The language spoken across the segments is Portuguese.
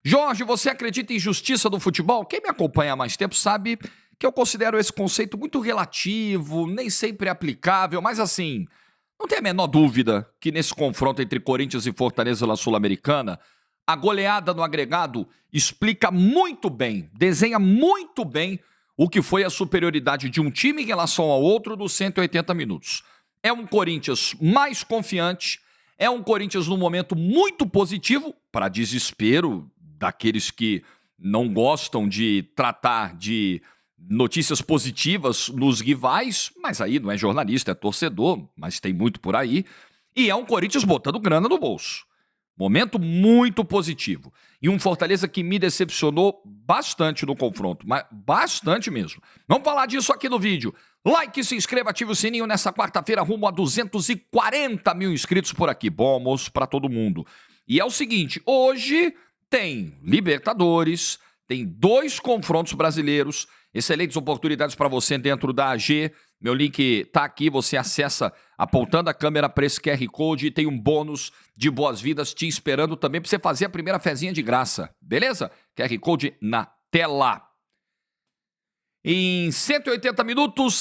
Jorge, você acredita em justiça do futebol? Quem me acompanha há mais tempo sabe que eu considero esse conceito muito relativo, nem sempre aplicável, mas assim, não tem a menor dúvida que nesse confronto entre Corinthians e Fortaleza na Sul-Americana, a goleada no agregado explica muito bem, desenha muito bem o que foi a superioridade de um time em relação ao outro nos 180 minutos. É um Corinthians mais confiante, é um Corinthians num momento muito positivo, para desespero daqueles que não gostam de tratar de notícias positivas nos rivais, mas aí não é jornalista, é torcedor, mas tem muito por aí. E é um Corinthians botando grana no bolso. Momento muito positivo. E um Fortaleza que me decepcionou bastante no confronto, mas bastante mesmo. Vamos falar disso aqui no vídeo. Like, se inscreva, ative o sininho nessa quarta-feira, rumo a 240 mil inscritos por aqui. Bom almoço para todo mundo. E é o seguinte, hoje tem Libertadores, tem 2 confrontos brasileiros, excelentes oportunidades para você dentro da AG. Meu link tá aqui, você acessa apontando a câmera para esse QR Code e tem um bônus de boas-vindas te esperando também para você fazer a primeira fezinha de graça, beleza? QR Code na tela. Em 180 minutos,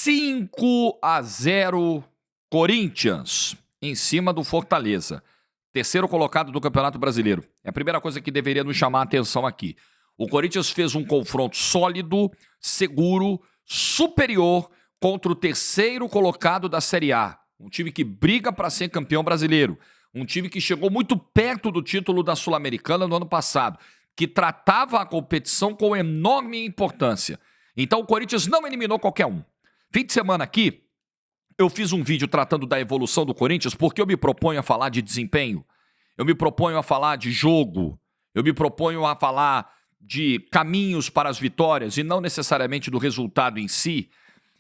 5-0 Corinthians, em cima do Fortaleza. Terceiro colocado do Campeonato Brasileiro. É a primeira coisa que deveria nos chamar a atenção aqui. O Corinthians fez um confronto sólido, seguro, superior contra o terceiro colocado da Série A. Um time que briga para ser campeão brasileiro. Um time que chegou muito perto do título da Sul-Americana no ano passado. Que tratava a competição com enorme importância. Então o Corinthians não eliminou qualquer um. Fim de semana aqui, eu fiz um vídeo tratando da evolução do Corinthians porque eu me proponho a falar de desempenho. Eu me proponho a falar de jogo. Eu me proponho a falar de caminhos para as vitórias e não necessariamente do resultado em si.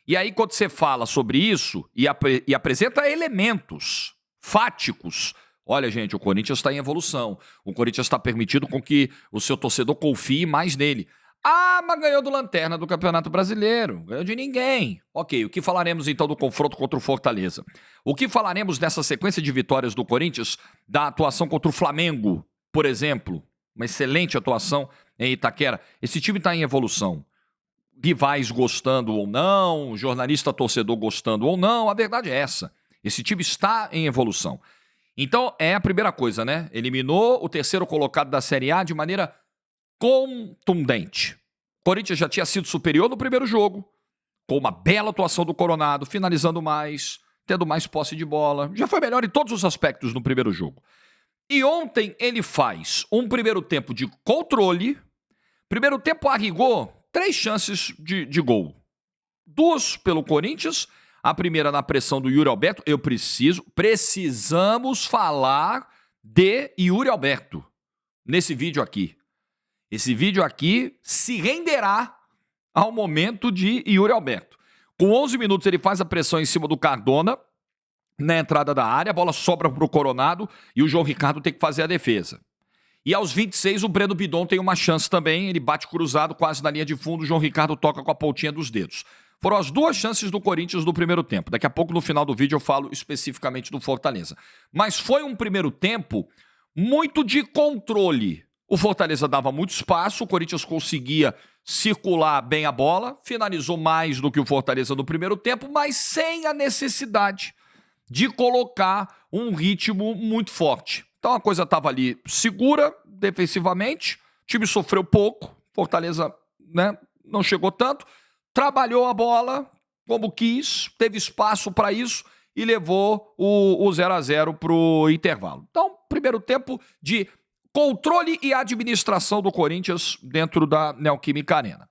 E aí, quando você fala sobre isso e apresenta elementos fáticos, olha, gente, o Corinthians está em evolução. O Corinthians está permitindo com que o seu torcedor confie mais nele. Ah, mas ganhou do Lanterna do Campeonato Brasileiro. Ganhou de ninguém. Ok, o que falaremos então do confronto contra o Fortaleza? O que falaremos dessa sequência de vitórias do Corinthians, da atuação contra o Flamengo, por exemplo? Uma excelente atuação em Itaquera. Esse time está em evolução. Rivais gostando ou não, jornalista torcedor gostando ou não, a verdade é essa. Esse time está em evolução. Então, é a primeira coisa, né? Eliminou o terceiro colocado da Série A de maneira contundente. O Corinthians já tinha sido superior no primeiro jogo, com uma bela atuação do Coronado, finalizando mais, tendo mais posse de bola. Já foi melhor em todos os aspectos no primeiro jogo. E ontem ele faz um primeiro tempo de controle. Primeiro tempo, a rigor, 3 chances de gol. 2 pelo Corinthians, a primeira na pressão do Yuri Alberto. Precisamos falar de Yuri Alberto nesse vídeo aqui. Esse vídeo aqui se renderá ao momento de Yuri Alberto. Com 11 minutos ele faz a pressão em cima do Cardona, na entrada da área, a bola sobra para o Coronado e o João Ricardo tem que fazer a defesa. E aos 26 o Breno Bidon tem uma chance também, ele bate cruzado quase na linha de fundo, o João Ricardo toca com a pontinha dos dedos. Foram as 2 chances do Corinthians no primeiro tempo. Daqui a pouco no final do vídeo eu falo especificamente do Fortaleza. Mas foi um primeiro tempo muito de controle. O Fortaleza dava muito espaço, o Corinthians conseguia circular bem a bola, finalizou mais do que o Fortaleza no primeiro tempo, mas sem a necessidade de colocar um ritmo muito forte. Então a coisa estava ali segura, defensivamente, o time sofreu pouco, Fortaleza, né, não chegou tanto, trabalhou a bola como quis, teve espaço para isso e levou o 0-0 para o intervalo. Então, primeiro tempo de controle e administração do Corinthians dentro da Neoquímica Arena.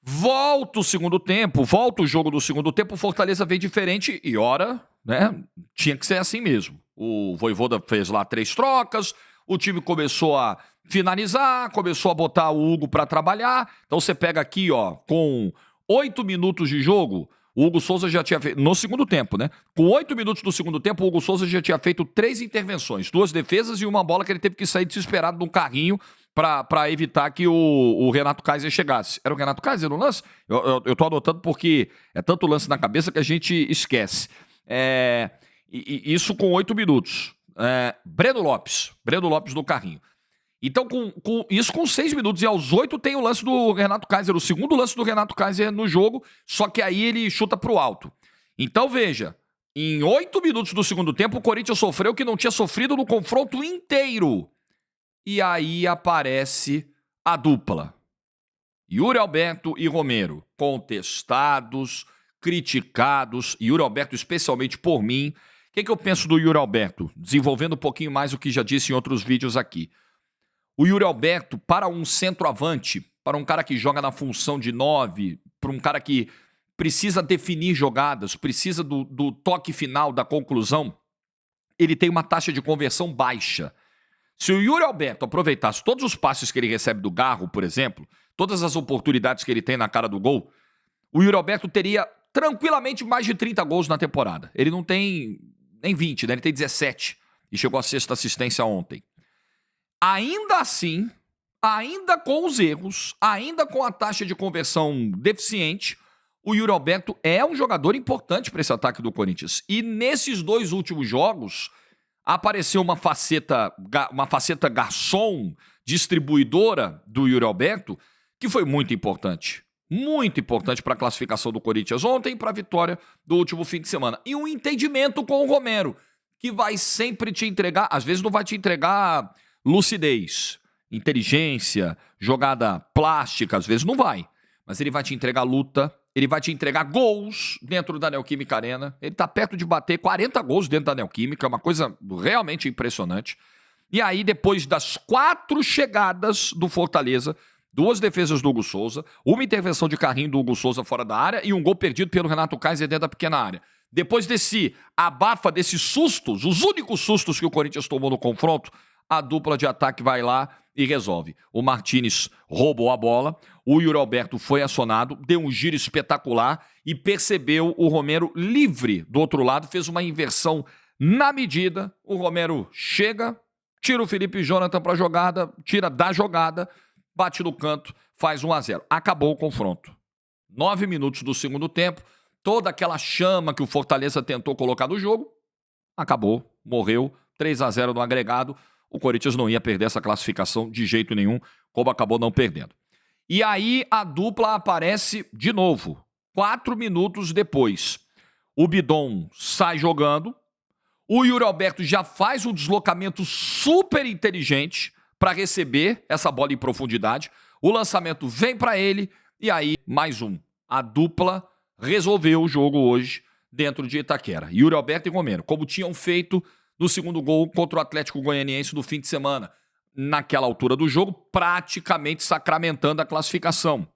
Volta o segundo tempo, volta o jogo do segundo tempo, o Fortaleza veio diferente e ora, né, tinha que ser assim mesmo. O Vojvoda fez lá 3 trocas, o time começou a finalizar, começou a botar o Hugo para trabalhar. Então você pega aqui, ó, com 8 minutos de jogo, o Hugo Souza já tinha feito, no segundo tempo, né? Com 8 minutos do segundo tempo, o Hugo Souza já tinha feito 3 intervenções, 2 defesas e uma bola que ele teve que sair desesperado de um carrinho para evitar que o Renato Kaiser chegasse. Era o Renato Kaiser no lance? Eu tô anotando porque é tanto lance na cabeça que a gente esquece. Isso com 8 minutos. Breno Lopes no carrinho. Então, isso com 6 minutos. E aos 8 tem o lance do Renato Kaiser, o segundo lance do Renato Kaiser no jogo, só que aí ele chuta pro alto. Então, veja, em 8 minutos do segundo tempo, o Corinthians sofreu o que não tinha sofrido no confronto inteiro. E aí aparece a dupla. Yuri Alberto e Romero, contestados, criticados. Yuri Alberto, especialmente por mim. O que eu penso do Yuri Alberto? Desenvolvendo um pouquinho mais o que já disse em outros vídeos aqui. O Yuri Alberto, para um centroavante, para um cara que joga na função de 9, para um cara que precisa definir jogadas, precisa do toque final, da conclusão, ele tem uma taxa de conversão baixa. Se o Yuri Alberto aproveitasse todos os passes que ele recebe do Garro, por exemplo, todas as oportunidades que ele tem na cara do gol, o Yuri Alberto teria tranquilamente mais de 30 gols na temporada. Ele não tem nem 20, né? Ele tem 17 e chegou à 6ª assistência ontem. Ainda assim, ainda com os erros, ainda com a taxa de conversão deficiente, o Yuri Alberto é um jogador importante para esse ataque do Corinthians. E nesses 2 últimos jogos, apareceu uma faceta garçom, distribuidora do Yuri Alberto, que foi muito importante. Muito importante para a classificação do Corinthians ontem e para a vitória do último fim de semana. E um entendimento com o Romero, que vai sempre te entregar, às vezes não vai te entregar lucidez, inteligência, jogada plástica, às vezes não vai. Mas ele vai te entregar luta, ele vai te entregar gols dentro da Neoquímica Arena. Ele tá perto de bater 40 gols dentro da Neoquímica, uma coisa realmente impressionante. E aí, depois das 4 chegadas do Fortaleza, 2 defesas do Hugo Souza, uma intervenção de carrinho do Hugo Souza fora da área e um gol perdido pelo Renato Kaiser dentro da pequena área. Depois desse abafa, desses sustos, os únicos sustos que o Corinthians tomou no confronto, a dupla de ataque vai lá e resolve. O Martínez roubou a bola, o Yuri Alberto foi acionado, deu um giro espetacular e percebeu o Romero livre do outro lado, fez uma inversão na medida. O Romero chega, tira o Felipe Jonathan para a jogada, tira da jogada, bate no canto, faz 1-0. Acabou o confronto. 9 minutos do segundo tempo, toda aquela chama que o Fortaleza tentou colocar no jogo, acabou, morreu, 3-0 no agregado. O Corinthians não ia perder essa classificação de jeito nenhum, como acabou não perdendo. E aí a dupla aparece de novo, 4 minutos depois. O Bidon sai jogando, o Yuri Alberto já faz um deslocamento super inteligente para receber essa bola em profundidade. O lançamento vem para ele e aí mais um. A dupla resolveu o jogo hoje dentro de Itaquera. Yuri Alberto e Romero, como tinham feito no segundo gol contra o Atlético Goianiense no fim de semana. Naquela altura do jogo, praticamente sacramentando a classificação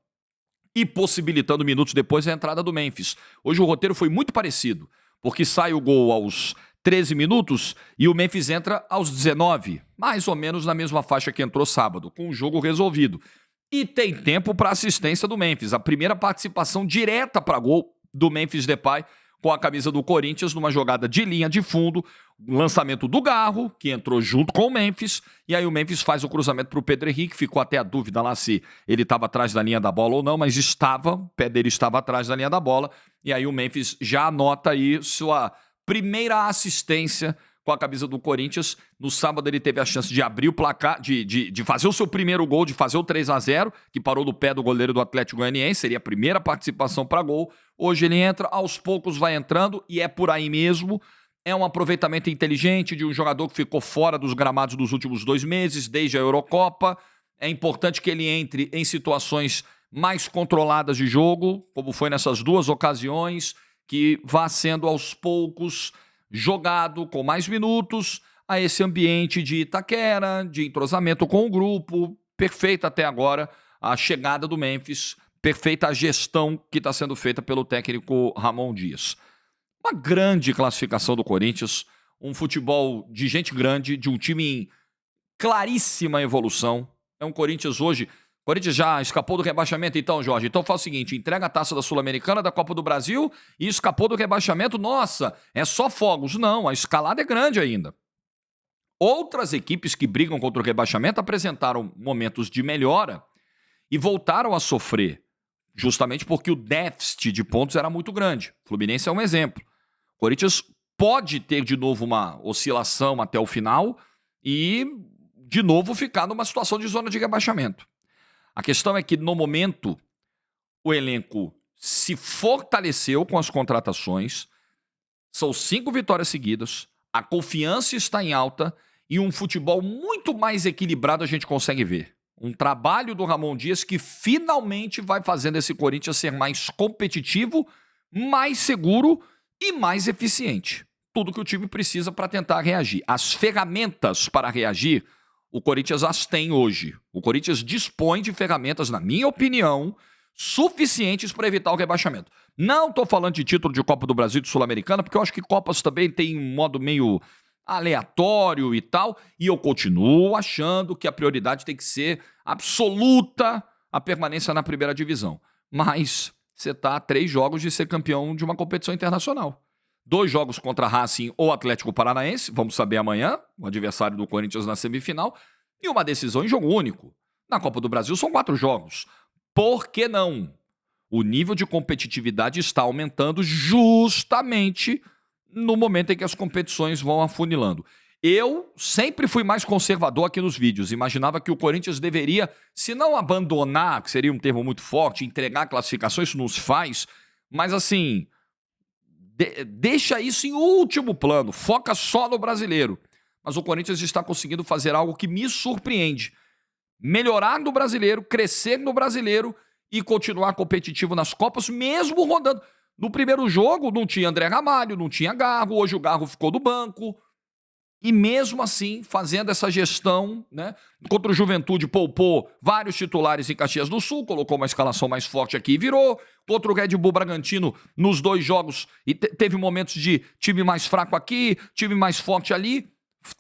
e possibilitando minutos depois a entrada do Memphis. Hoje o roteiro foi muito parecido, porque sai o gol aos 13 minutos e o Memphis entra aos 19, mais ou menos na mesma faixa que entrou sábado, com o jogo resolvido. E tem tempo para assistência do Memphis, a primeira participação direta para gol do Memphis Depay com a camisa do Corinthians numa jogada de linha de fundo, lançamento do Garro, que entrou junto com o Memphis, e aí o Memphis faz o cruzamento para o Pedro Henrique, ficou até a dúvida lá se ele estava atrás da linha da bola ou não, mas estava, o pé dele estava atrás da linha da bola, e aí o Memphis já anota aí sua primeira assistência com a camisa do Corinthians. No sábado ele teve a chance de abrir o placar, de fazer o seu primeiro gol, de fazer o 3-0, que parou no pé do goleiro do Atlético Goianiense, seria a primeira participação para gol. Hoje ele entra, aos poucos vai entrando, e é por aí mesmo. É um aproveitamento inteligente de um jogador que ficou fora dos gramados dos últimos 2 meses, desde a Eurocopa. É importante que ele entre em situações mais controladas de jogo, como foi nessas 2 ocasiões, que vá sendo aos poucos jogado com mais minutos a esse ambiente de Itaquera, de entrosamento com o grupo. Perfeita até agora a chegada do Memphis, perfeita a gestão que está sendo feita pelo técnico Ramon Dias. Uma grande classificação do Corinthians, um futebol de gente grande, de um time em claríssima evolução. É um Corinthians hoje... O Corinthians já escapou do rebaixamento então, Jorge? Então faz o seguinte, entrega a taça da Sul-Americana, da Copa do Brasil e escapou do rebaixamento. Nossa, é só fogos. Não, a escalada é grande ainda. Outras equipes que brigam contra o rebaixamento apresentaram momentos de melhora e voltaram a sofrer, justamente porque o déficit de pontos era muito grande. O Fluminense é um exemplo. O Corinthians pode ter de novo uma oscilação até o final e de novo, ficar numa situação de zona de rebaixamento. A questão é que, no momento, o elenco se fortaleceu com as contratações, são 5 vitórias seguidas, a confiança está em alta e um futebol muito mais equilibrado a gente consegue ver. Um trabalho do Ramon Dias que finalmente vai fazendo esse Corinthians ser mais competitivo, mais seguro e mais eficiente. Tudo que o time precisa para tentar reagir. As ferramentas para reagir, o Corinthians as tem hoje. O Corinthians dispõe de ferramentas, na minha opinião, suficientes para evitar o rebaixamento. Não estou falando de título de Copa do Brasil e de Sul-Americana, porque eu acho que Copas também tem um modo meio aleatório e tal, e eu continuo achando que a prioridade tem que ser absoluta a permanência na primeira divisão. Mas você está a 3 jogos de ser campeão de uma competição internacional. 2 jogos contra Racing ou Atlético Paranaense, vamos saber amanhã, o adversário do Corinthians na semifinal, e uma decisão em jogo único. Na Copa do Brasil são 4 jogos. Por que não? O nível de competitividade está aumentando justamente no momento em que as competições vão afunilando. Eu sempre fui mais conservador aqui nos vídeos. Imaginava que o Corinthians deveria, se não abandonar, que seria um termo muito forte, entregar a classificação, isso nos faz, mas assim, deixa isso em último plano, foca só no brasileiro. Mas o Corinthians está conseguindo fazer algo que me surpreende. Melhorar no brasileiro, crescer no brasileiro e continuar competitivo nas Copas, mesmo rodando. No primeiro jogo não tinha André Ramalho, não tinha Garro, hoje o Garro ficou do banco. E mesmo assim, fazendo essa gestão, né? Contra o Juventude, poupou vários titulares em Caxias do Sul, colocou uma escalação mais forte aqui e virou. Contra o Red Bull Bragantino, nos 2 jogos, e teve momentos de time mais fraco aqui, time mais forte ali.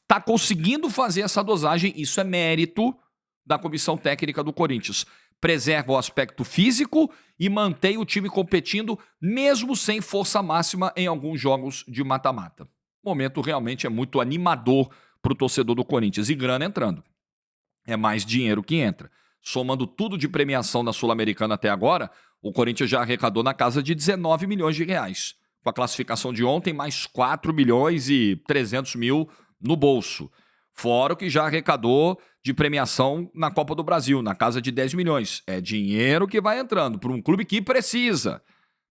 Tá conseguindo fazer essa dosagem, isso é mérito da comissão técnica do Corinthians. Preserva o aspecto físico e mantém o time competindo, mesmo sem força máxima em alguns jogos de mata-mata. O momento realmente é muito animador para o torcedor do Corinthians. E grana entrando. É mais dinheiro que entra. Somando tudo de premiação na Sul-Americana até agora, o Corinthians já arrecadou na casa de 19 milhões de reais. Com a classificação de ontem, mais 4 milhões e 300 mil no bolso. Fora o que já arrecadou de premiação na Copa do Brasil, na casa de 10 milhões. É dinheiro que vai entrando para um clube que precisa.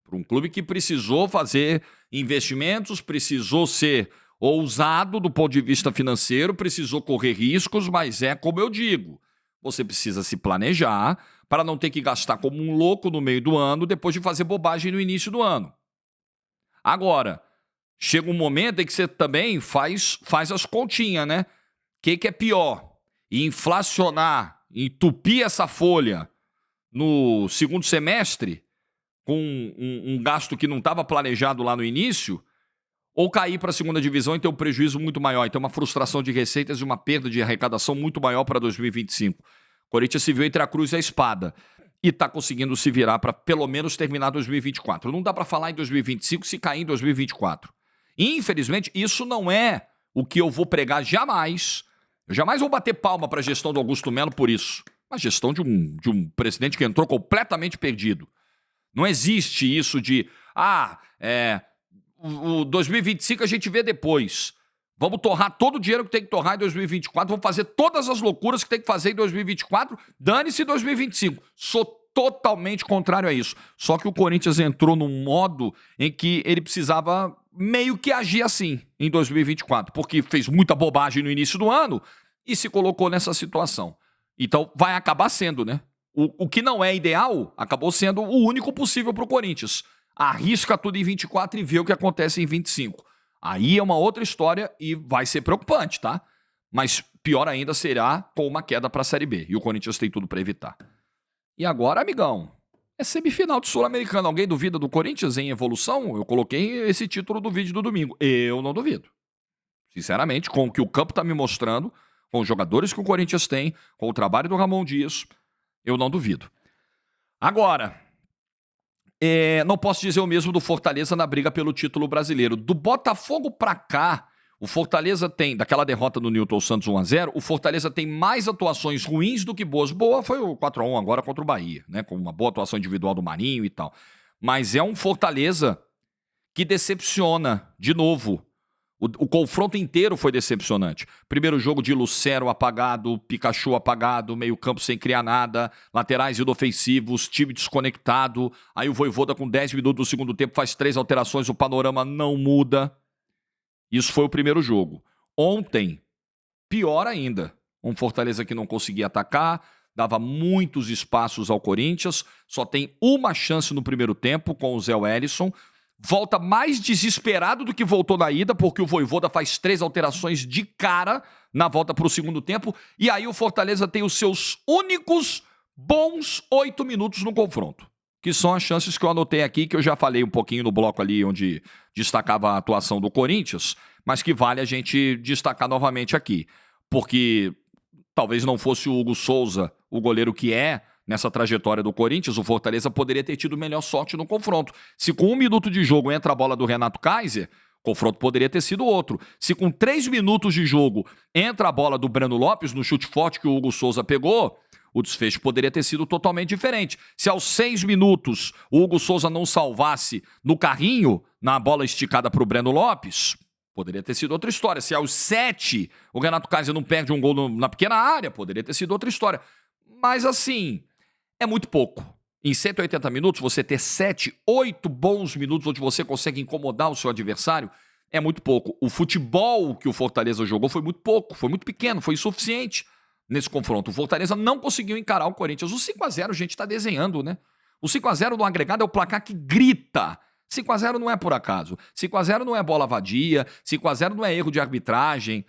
Para um clube que precisou fazer investimentos, precisou ser ousado do ponto de vista financeiro, precisou correr riscos, mas é como eu digo, você precisa se planejar para não ter que gastar como um louco no meio do ano, depois de fazer bobagem no início do ano. Agora, chega um momento em que você também faz as continhas, né? O que é pior? Inflacionar, entupir essa folha no segundo semestre, com um gasto que não estava planejado lá no início, ou cair para a segunda divisão e ter um prejuízo muito maior, e ter uma frustração de receitas e uma perda de arrecadação muito maior para 2025. O Corinthians se viu entre a cruz e a espada e está conseguindo se virar para pelo menos terminar 2024. Não dá para falar em 2025 se cair em 2024. Infelizmente, isso não é o que eu vou pregar jamais. Eu jamais vou bater palma para a gestão do Augusto Melo por isso. A gestão de um presidente que entrou completamente perdido. Não existe isso de, o 2025 a gente vê depois. Vamos torrar todo o dinheiro que tem que torrar em 2024, vamos fazer todas as loucuras que tem que fazer em 2024, dane-se 2025. Sou totalmente contrário a isso. Só que o Corinthians entrou num modo em que ele precisava meio que agir assim em 2024, porque fez muita bobagem no início do ano e se colocou nessa situação. Então vai acabar sendo, né? O que não é ideal acabou sendo o único possível para o Corinthians. Arrisca tudo em 24 e vê o que acontece em 25. Aí é uma outra história e vai ser preocupante, tá? Mas pior ainda será com uma queda para a Série B. E o Corinthians tem tudo para evitar. E agora, amigão, é semifinal de Sul-Americana. Alguém duvida do Corinthians em evolução? Eu coloquei esse título do vídeo do domingo. Eu não duvido. Sinceramente, com o que o campo está me mostrando, com os jogadores que o Corinthians tem, com o trabalho do Ramon Dias, eu não duvido. Agora, não posso dizer o mesmo do Fortaleza na briga pelo título brasileiro. Do Botafogo pra cá, o Fortaleza tem, daquela derrota no Newton Santos 1-0, o Fortaleza tem mais atuações ruins do que boas. Boa foi o 4-1 agora contra o Bahia, né? Com uma boa atuação individual do Marinho e tal. Mas é um Fortaleza que decepciona, de novo. O confronto inteiro foi decepcionante. Primeiro jogo de Lucero apagado, Pikachu apagado, meio-campo sem criar nada, laterais inofensivos, time desconectado. Aí o Vojvoda, com 10 minutos do segundo tempo, faz 3 alterações, o panorama não muda. Isso foi o primeiro jogo. Ontem, pior ainda. Um Fortaleza que não conseguia atacar, dava muitos espaços ao Corinthians, só tem uma chance no primeiro tempo com o Zé Wellison. Volta mais desesperado do que voltou na ida, porque o Vojvoda faz 3 alterações de cara na volta para o segundo tempo. E aí o Fortaleza tem os seus únicos bons 8 minutos no confronto, que são as chances que eu anotei aqui, que eu já falei um pouquinho no bloco ali, onde destacava a atuação do Corinthians, mas que vale a gente destacar novamente aqui. Porque talvez não fosse o Hugo Souza, o goleiro que é, nessa trajetória do Corinthians, o Fortaleza poderia ter tido melhor sorte no confronto. Se com 1 minuto de jogo entra a bola do Renato Kaiser, o confronto poderia ter sido outro. Se com 3 minutos de jogo entra a bola do Breno Lopes no chute forte que o Hugo Souza pegou, o desfecho poderia ter sido totalmente diferente. Se aos 6 minutos o Hugo Souza não salvasse no carrinho, na bola esticada para o Breno Lopes, poderia ter sido outra história. Se aos 7 o Renato Kaiser não perde um gol na pequena área, poderia ter sido outra história. Mas assim, é muito pouco. Em 180 minutos, você ter 7, 8 bons minutos onde você consegue incomodar o seu adversário, é muito pouco. O futebol que o Fortaleza jogou foi muito pouco, foi muito pequeno, foi insuficiente nesse confronto. O Fortaleza não conseguiu encarar o Corinthians. O 5-0 a gente está desenhando, né? O 5-0 no agregado é o placar que grita. 5-0 não é por acaso. 5-0 não é bola vadia. 5-0 não é erro de arbitragem.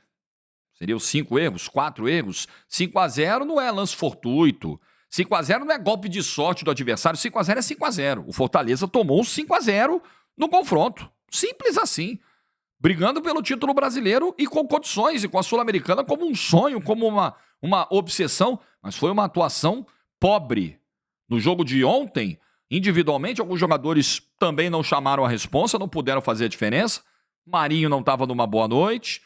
Seriam 5 erros, 4 erros. 5-0 não é lance fortuito. 5-0 não é golpe de sorte do adversário, 5-0 é 5-0. O Fortaleza tomou um 5-0 no confronto. Simples assim. Brigando pelo título brasileiro e com condições, e com a Sul-Americana como um sonho, como uma obsessão. Mas foi uma atuação pobre. No jogo de ontem, individualmente, alguns jogadores também não chamaram a responsa, não puderam fazer a diferença. Marinho não estava numa boa noite.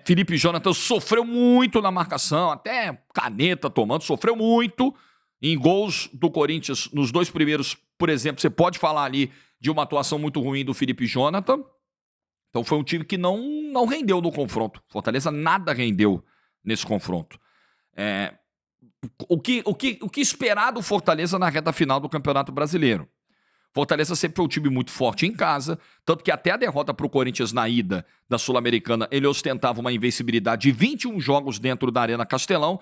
Felipe Jonathan sofreu muito na marcação, até caneta tomando, sofreu muito. Em gols do Corinthians, nos 2 primeiros, por exemplo, você pode falar ali de uma atuação muito ruim do Felipe Jonathan. Então foi um time que não rendeu no confronto. Fortaleza nada rendeu nesse confronto. O que esperar do Fortaleza na reta final do Campeonato Brasileiro? Fortaleza sempre foi um time muito forte em casa, tanto que até a derrota para o Corinthians na ida da Sul-Americana, ele ostentava uma invencibilidade de 21 jogos dentro da Arena Castelão.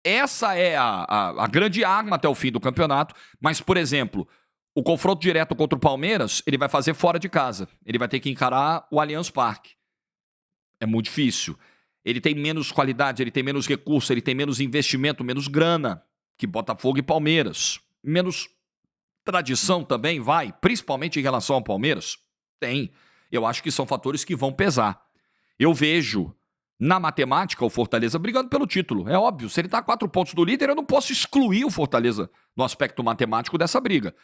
Essa é a grande arma até o fim do campeonato. Mas, por exemplo, o confronto direto contra o Palmeiras, ele vai fazer fora de casa. Ele vai ter que encarar o Allianz Parque. É muito difícil. Ele tem menos qualidade, ele tem menos recurso, ele tem menos investimento, menos grana que Botafogo e Palmeiras. Menos tradição também vai, principalmente em relação ao Palmeiras. Tem. Eu acho que são fatores que vão pesar. Eu vejo na matemática, o Fortaleza brigando pelo título. É óbvio, se ele está a 4 pontos do líder, eu não posso excluir o Fortaleza no aspecto matemático dessa briga.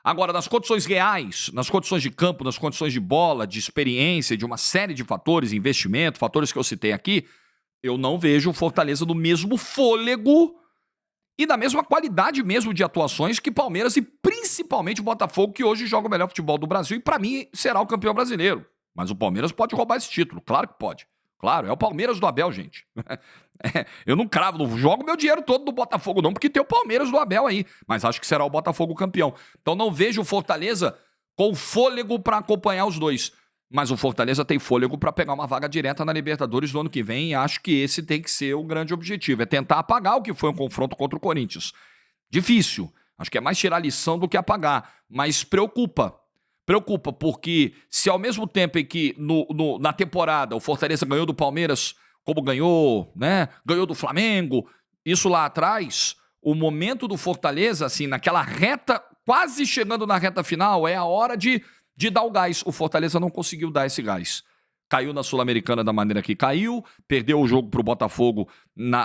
Agora, nas condições reais, nas condições de campo, nas condições de bola, de experiência, de uma série de fatores, investimento, fatores que eu citei aqui, eu não vejo o Fortaleza no mesmo fôlego e na mesma qualidade mesmo de atuações que Palmeiras e principalmente o Botafogo, que hoje joga o melhor futebol do Brasil e, para mim, será o campeão brasileiro. Mas o Palmeiras pode roubar esse título, claro que pode. Claro, é o Palmeiras do Abel, gente. Eu não cravo, não jogo meu dinheiro todo no Botafogo não, porque tem o Palmeiras do Abel aí. Mas acho que será o Botafogo campeão. Então não vejo o Fortaleza com fôlego para acompanhar os dois. Mas o Fortaleza tem fôlego para pegar uma vaga direta na Libertadores do ano que vem e acho que esse tem que ser o grande objetivo. É tentar apagar o que foi um confronto contra o Corinthians. Difícil. Acho que é mais tirar lição do que apagar. Mas preocupa. Preocupa, porque se ao mesmo tempo em que na temporada o Fortaleza ganhou do Palmeiras como ganhou, né? Ganhou do Flamengo, isso lá atrás, o momento do Fortaleza, assim, naquela reta, quase chegando na reta final, é a hora de dar o gás. O Fortaleza não conseguiu dar esse gás. Caiu na Sul-Americana da maneira que caiu, perdeu o jogo pro Botafogo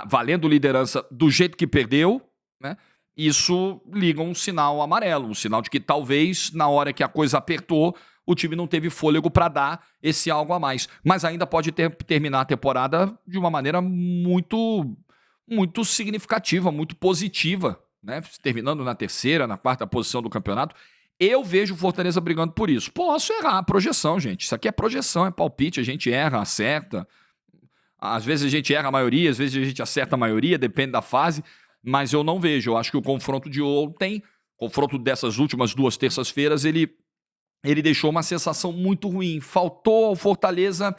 valendo liderança do jeito que perdeu, né? Isso liga um sinal amarelo, um sinal de que talvez na hora que a coisa apertou, o time não teve fôlego para dar esse algo a mais. Mas ainda pode terminar a temporada de uma maneira muito, muito significativa, muito positiva, né? Terminando na 3ª, na 4ª posição do campeonato. Eu vejo o Fortaleza brigando por isso. Posso errar, projeção, gente. Isso aqui é projeção, é palpite. A gente erra, acerta. Às vezes a gente erra a maioria, às vezes a gente acerta a maioria, depende da fase. Mas eu não vejo. Eu acho que o confronto de ontem, confronto dessas últimas 2 terças-feiras, ele deixou uma sensação muito ruim. Faltou ao Fortaleza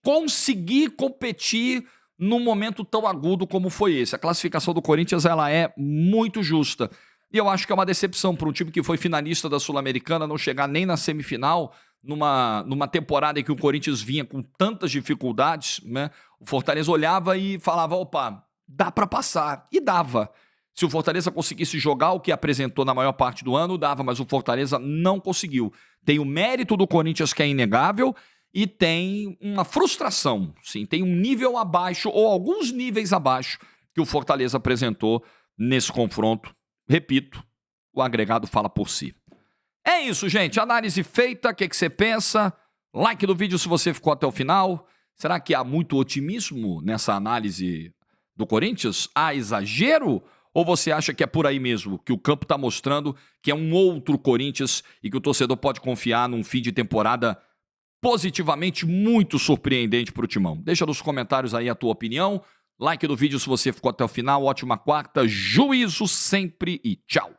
conseguir competir num momento tão agudo como foi esse. A classificação do Corinthians ela é muito justa. E eu acho que é uma decepção para um time que foi finalista da Sul-Americana não chegar nem na semifinal, numa temporada em que o Corinthians vinha com tantas dificuldades, né? O Fortaleza olhava e falava, opa, dá para passar. E dava. Se o Fortaleza conseguisse jogar o que apresentou na maior parte do ano, dava, mas o Fortaleza não conseguiu. Tem o mérito do Corinthians que é inegável e tem uma frustração, sim, tem um nível abaixo ou alguns níveis abaixo que o Fortaleza apresentou nesse confronto. Repito, o agregado fala por si. É isso, gente. Análise feita. O que você pensa? Like no vídeo se você ficou até o final. Será que há muito otimismo nessa análise do Corinthians? Há exagero? Ou você acha que é por aí mesmo, que o campo está mostrando que é um outro Corinthians e que o torcedor pode confiar num fim de temporada positivamente muito surpreendente para o Timão? Deixa nos comentários aí a tua opinião. Like no vídeo se você ficou até o final. Ótima quarta. Juízo sempre e tchau.